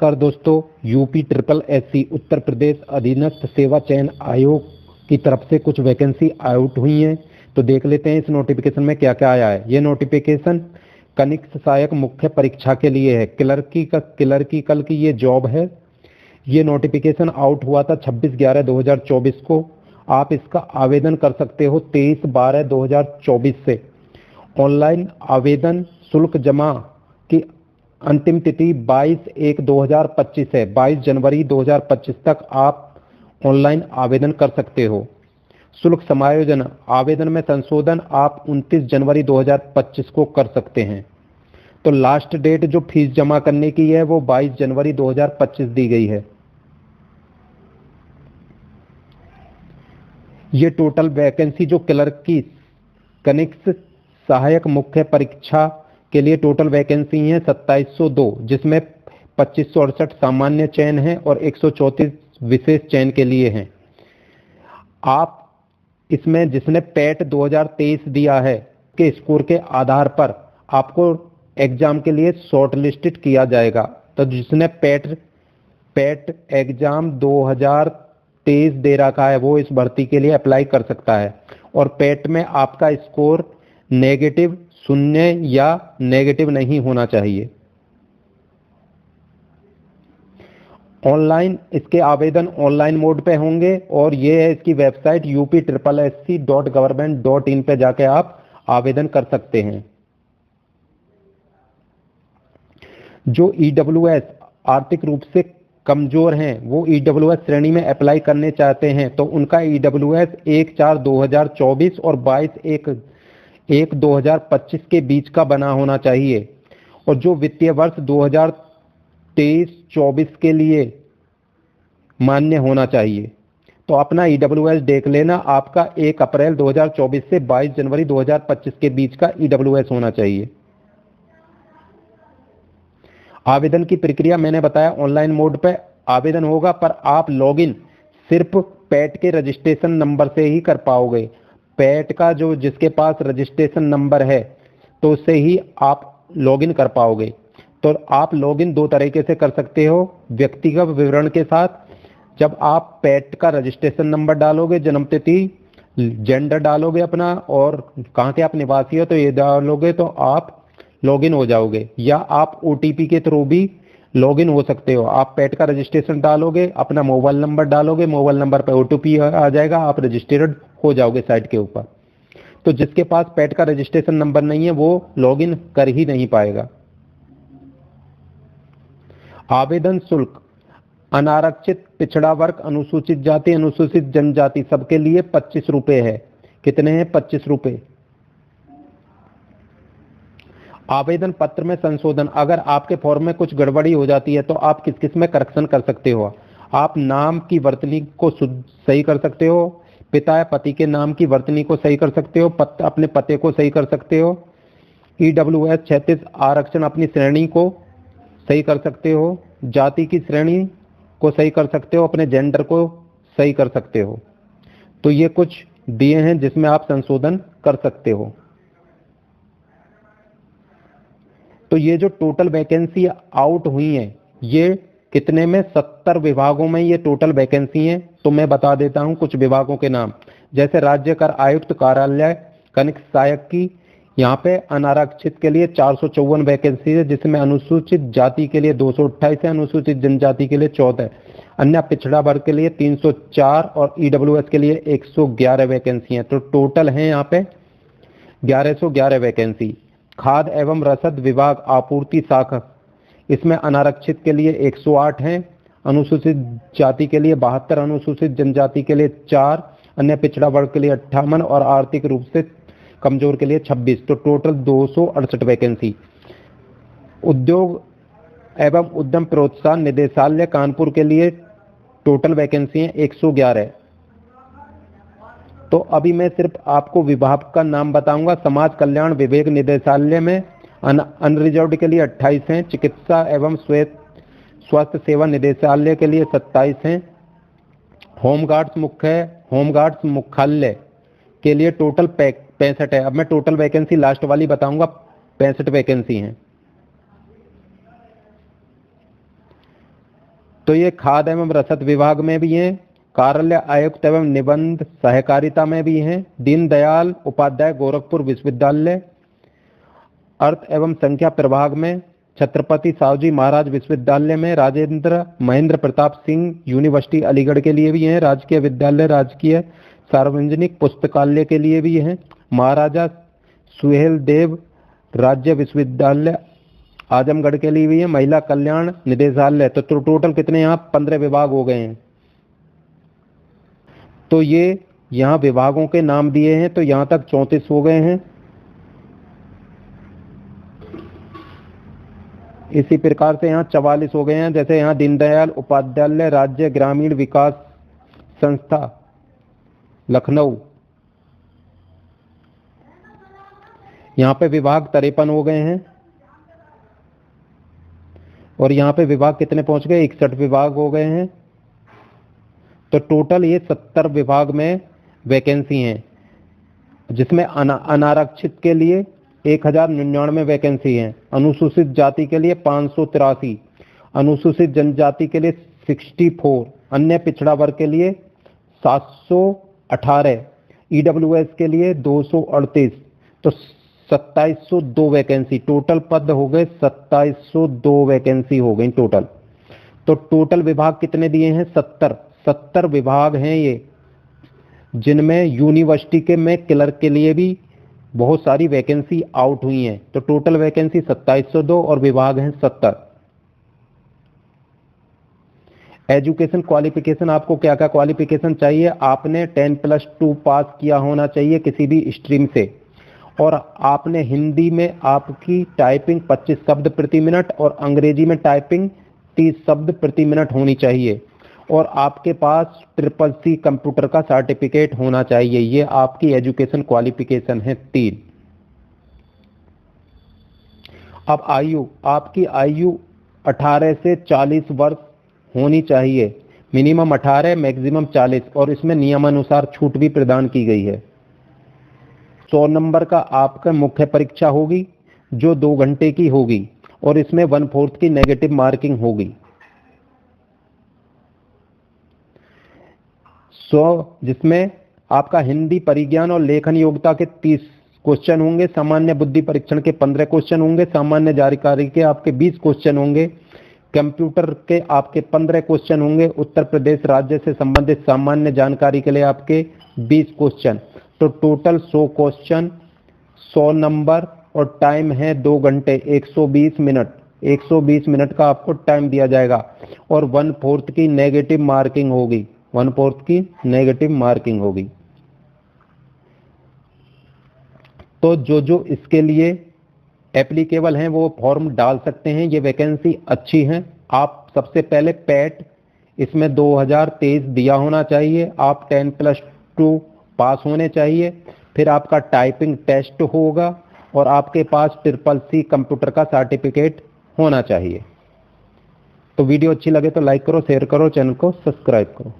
नमस्कार दोस्तों, UP triple SC Uttar Pradesh अधीनस्थ सेवा चयन आयोग की तरफ से कुछ वैकेंसी आउट हुई हैं। तो देख लेते हैं इस नोटिफिकेशन में क्या क्या आया है। ये नोटिफिकेशन कनिष्ठ सहायक मुख्य परीक्षा के लिए है। क्लर्किकल की ये जॉब है। ये नोटिफिकेशन आउट हुआ था 26/11/2024 को। आप इसका आवेदन कर सकते हो 23/12/2024 से। ऑनलाइन आवेदन शुल्क जमा की अंतिम तिथि 22/1/2025 है। 22 जनवरी 2025 तक आप ऑनलाइन आवेदन कर सकते हो। शुल्क समायोजन आवेदन में संशोधन आप 29 जनवरी 2025 को कर सकते हैं। तो लास्ट डेट जो फीस जमा करने की है वो 22 जनवरी 2025 दी गई है। ये टोटल वैकेंसी जो क्लर्क की कनिष्ठ सहायक मुख्य परीक्षा के लिए टोटल वैकेंसी है 2702, जिसमें 2568 सामान्य चयन है और 134 विशेष चयन के लिए हैं। आप इसमें जिसने पैट 2023 दिया है के स्कोर के आधार पर आपको एग्जाम के लिए शॉर्टलिस्टेड किया जाएगा। तो जिसने पैट एग्जाम 2023 दे रखा है वो इस भर्ती के लिए अप्लाई कर सकता है। और पैट में आपका स्कोर नेगेटिव 0 या नेगेटिव नहीं होना चाहिए। ऑनलाइन इसके आवेदन ऑनलाइन मोड पे होंगे और ये है इसकी वेबसाइट upSSC.government.in पे जाके आप आवेदन कर सकते हैं। जो EWS आर्थिक रूप से कमजोर हैं वो EWS श्रेणी में अप्लाई करने चाहते हैं तो उनका EWS 1/4/2024 और 22/1/2025 के बीच का बना होना चाहिए। और जो वित्तीय वर्ष 2023-24 के लिए मान्य होना चाहिए। तो अपना EWS देख लेना, आपका 1 अप्रैल 2024 से 22 जनवरी 2025 के बीच का EWS होना चाहिए। आवेदन की प्रक्रिया मैंने बताया ऑनलाइन मोड पे आवेदन होगा, पर आप लॉगिन सिर्फ पैट के रजिस्ट्रेशन नंबर से ही कर पाओगे। पैट का जो जिसके पास रजिस्ट्रेशन नंबर है तो उससे ही आप लॉगिन कर पाओगे। तो आप लॉगिन दो तरीके से कर सकते हो, व्यक्तिगत विवरण के साथ। जब आप पैट का रजिस्ट्रेशन नंबर डालोगे, जन्म तिथि, जेंडर डालोगे अपना और कहाँ के आप निवासी हो तो ये डालोगे तो आप लॉगिन हो जाओगे। या आप OTP के थ्रू भी लॉगिन हो सकते हो। आप पैट का रजिस्ट्रेशन डालोगे, अपना मोबाइल नंबर डालोगे, मोबाइल नंबर पर OTP आ जाएगा, आप रजिस्टर्ड हो जाओगे साइट के ऊपर। तो जिसके पास पैट का रजिस्ट्रेशन नंबर नहीं है वो लॉगिन कर ही नहीं पाएगा। आवेदन शुल्क अनारक्षित, पिछड़ा वर्ग, अनुसूचित जाति, अनुसूचित जनजाति सबके लिए 25 रुपये है। कितने हैं? 25 रुपये। आवेदन पत्र में संशोधन, अगर आपके फॉर्म में कुछ गड़बड़ी हो जाती है तो आप किस किस में करेक्शन कर सकते हो। आप नाम की वर्तनी को सही कर सकते हो, पिता या पति के नाम की वर्तनी को सही कर सकते हो, अपने पते को सही कर सकते हो, EWS 36 आरक्षण अपनी श्रेणी को सही कर सकते हो, जाति की श्रेणी को सही कर सकते हो, अपने जेंडर को सही कर सकते हो। तो ये कुछ दिए हैं जिसमें आप संशोधन कर सकते हो। तो ये जो टोटल वैकेंसी आउट हुई हैं ये कितने में? 70 विभागों में ये टोटल वैकेंसी हैं। तो मैं बता देता हूं कुछ विभागों के नाम। जैसे राज्य कर आयुक्त कार्यालय कनिष्ठ सहायक की, यहाँ पे अनारक्षित के लिए 454 वैकेंसी है, जिसमें अनुसूचित जाति के लिए 228 है, अनुसूचित जनजाति के लिए 14 है, अन्य पिछड़ा वर्ग के लिए 304 और EWS के लिए 111 वैकेंसी हैं। तो टोटल है यहाँ पे 1111 वैकेंसी। खाद्य एवं रसद विभाग आपूर्ति शाखा, इसमें अनारक्षित के लिए 108 हैं, अनुसूचित जाति के लिए 72, अनुसूचित जनजाति के लिए 4, अन्य पिछड़ा वर्ग के लिए 58 और आर्थिक रूप से कमजोर के लिए 26। तो टोटल 268 वैकेंसी। उद्योग एवं उद्यम प्रोत्साहन निदेशालय कानपुर के लिए टोटल वैकेंसी है 111। तो अभी मैं सिर्फ आपको विभाग का नाम बताऊंगा। समाज कल्याण विभाग निदेशालय में अनरिजर्व्ड के लिए 28 हैं, चिकित्सा एवं स्वास्थ्य सेवा निदेशालय के लिए 27 हैं, होमगार्ड्स मुख्यालय के लिए टोटल 65 है। अब मैं टोटल वैकेंसी लास्ट वाली बताऊंगा, 65 वैकेंसी हैं। तो ये खाद्य एवं रसद विभाग में भी हैं, कार्यालय आयुक्त एवं निबंध सहकारिता में भी हैं, दीनदयाल उपाध्याय गोरखपुर विश्वविद्यालय अर्थ एवं संख्या प्रभाग में, छत्रपति साहूजी महाराज विश्वविद्यालय में, राजेंद्र महेंद्र प्रताप सिंह यूनिवर्सिटी अलीगढ़ के लिए भी हैं, राजकीय विद्यालय राजकीय सार्वजनिक पुस्तकालय के लिए भी हैं, महाराजा सुहेल देव राज्य विश्वविद्यालय आजमगढ़ के लिए भी है, महिला कल्याण निदेशालय। तो टोटल कितने यहाँ 15 विभाग हो गए हैं। तो ये यहाँ विभागों के नाम दिए हैं, तो यहाँ तक 34 हो गए हैं। इसी प्रकार से यहाँ 44 हो गए हैं, जैसे यहाँ दीनदयाल उपाध्याय राज्य ग्रामीण विकास संस्था लखनऊ, यहाँ पे विभाग 53 हो गए हैं। और यहाँ पे विभाग कितने पहुंच गए, 61 विभाग हो गए हैं। तो टोटल ये 70 विभाग में वैकेंसी हैं, जिसमें अनारक्षित के लिए 1099 वैकेंसी हैं, अनुसूचित जाति के लिए 583, अनुसूचित जनजाति के लिए 64, अन्य पिछड़ा वर्ग के लिए 718, ईडब्ल्यूएस के लिए 238। तो 2702 वैकेंसी टोटल पद हो गए, 2702 वैकेंसी हो गई टोटल। तो टोटल विभाग कितने दिए हैं, 70 विभाग हैं ये, जिनमें यूनिवर्सिटी के में क्लर्क के लिए भी बहुत सारी वैकेंसी आउट हुई हैं। तो टोटल वैकेंसी 2702 और विभाग हैं 70। एजुकेशन क्वालिफिकेशन, आपको क्या क्या क्वालिफिकेशन चाहिए, आपने 10+2 पास किया होना चाहिए किसी भी स्ट्रीम से, और आपने हिंदी में आपकी टाइपिंग 25 शब्द प्रति मिनट और अंग्रेजी में टाइपिंग 30 शब्द प्रति मिनट होनी चाहिए, और आपके पास CCC कंप्यूटर का सर्टिफिकेट होना चाहिए। ये आपकी एजुकेशन क्वालिफिकेशन है 3। अब आयु, आपकी आयु 18 से 40 वर्ष होनी चाहिए, मिनिमम 18 मैक्सिमम 40, और इसमें नियमानुसार छूट भी प्रदान की गई है। 100 नंबर का आपका मुख्य परीक्षा होगी जो 2 घंटे की होगी, और इसमें 1/4 की नेगेटिव मार्किंग होगी। 100 जिसमें आपका हिंदी परिज्ञान और लेखन योग्यता के 30 क्वेश्चन होंगे, सामान्य बुद्धि परीक्षण के 15 क्वेश्चन होंगे, सामान्य जानकारी के आपके 20 क्वेश्चन होंगे, कंप्यूटर के आपके 15 क्वेश्चन होंगे, उत्तर प्रदेश राज्य से संबंधित सामान्य जानकारी के लिए आपके 20 क्वेश्चन। तो टोटल 100 क्वेश्चन, 100 नंबर, और टाइम है 2 घंटे 120 मिनट। 120 मिनट का आपको टाइम दिया जाएगा, और 1/4 की नेगेटिव मार्किंग होगी, 1/4 की नेगेटिव मार्किंग होगी। तो जो इसके लिए एप्लीकेबल हैं वो फॉर्म डाल सकते हैं। ये वैकेंसी अच्छी है। आप सबसे पहले पैट इसमें 2023 दिया होना चाहिए, आप 10+2 पास होने चाहिए, फिर आपका टाइपिंग टेस्ट होगा, और आपके पास CCC कंप्यूटर का सर्टिफिकेट होना चाहिए। तो वीडियो अच्छी लगे तो लाइक करो, शेयर करो, चैनल को सब्सक्राइब करो।